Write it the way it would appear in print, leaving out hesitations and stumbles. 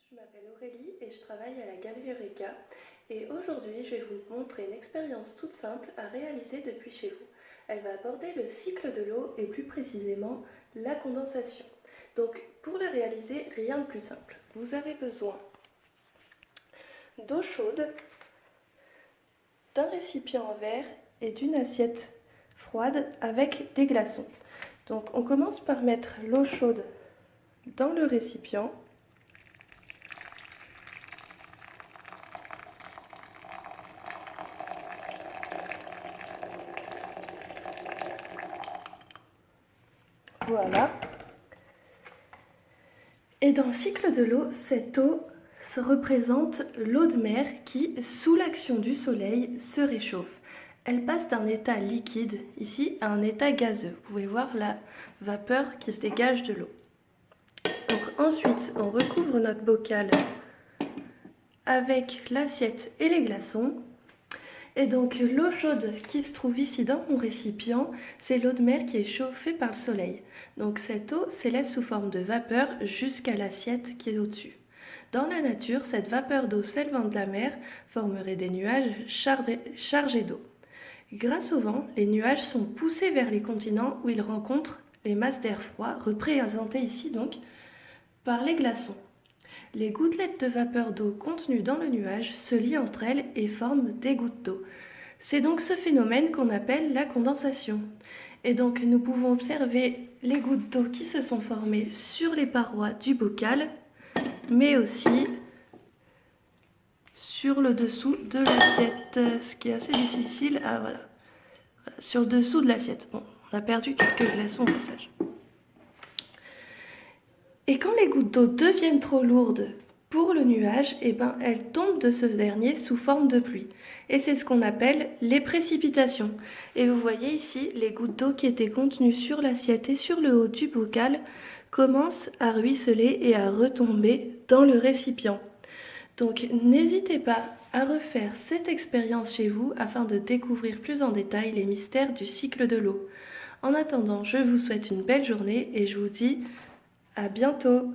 Je m'appelle Aurélie et je travaille à la Galerie Eureka. Et aujourd'hui, je vais vous montrer une expérience toute simple à réaliser depuis chez vous. Elle va aborder le cycle de l'eau et plus précisément la condensation. Donc pour la réaliser, rien de plus simple. Vous avez besoin d'eau chaude, d'un récipient en verre et d'une assiette froide avec des glaçons. Donc on commence par mettre l'eau chaude dans le récipient. Voilà. Et dans le cycle de l'eau, cette eau se représente l'eau de mer qui, sous l'action du soleil, se réchauffe. Elle passe d'un état liquide, ici, à un état gazeux. Vous pouvez voir la vapeur qui se dégage de l'eau. Donc ensuite, on recouvre notre bocal avec l'assiette et les glaçons. Et donc l'eau chaude qui se trouve ici dans mon récipient, c'est l'eau de mer qui est chauffée par le soleil. Donc cette eau s'élève sous forme de vapeur jusqu'à l'assiette qui est au-dessus. Dans la nature, cette vapeur d'eau s'élevant de la mer formerait des nuages chargés d'eau. Grâce au vent, les nuages sont poussés vers les continents où ils rencontrent les masses d'air froid, représentées ici donc par les glaçons. Les gouttelettes de vapeur d'eau contenues dans le nuage se lient entre elles et forment des gouttes d'eau. C'est donc ce phénomène qu'on appelle la condensation. Et donc nous pouvons observer les gouttes d'eau qui se sont formées sur les parois du bocal, mais aussi sur le dessous de l'assiette, ce qui est assez difficile. Voilà, sur le dessous de l'assiette. Bon, on a perdu quelques glaçons au passage. Et quand les gouttes d'eau deviennent trop lourdes pour le nuage, elles tombent de ce dernier sous forme de pluie. Et c'est ce qu'on appelle les précipitations. Et vous voyez ici, les gouttes d'eau qui étaient contenues sur l'assiette et sur le haut du bocal commencent à ruisseler et à retomber dans le récipient. Donc n'hésitez pas à refaire cette expérience chez vous afin de découvrir plus en détail les mystères du cycle de l'eau. En attendant, je vous souhaite une belle journée et je vous dis à bientôt!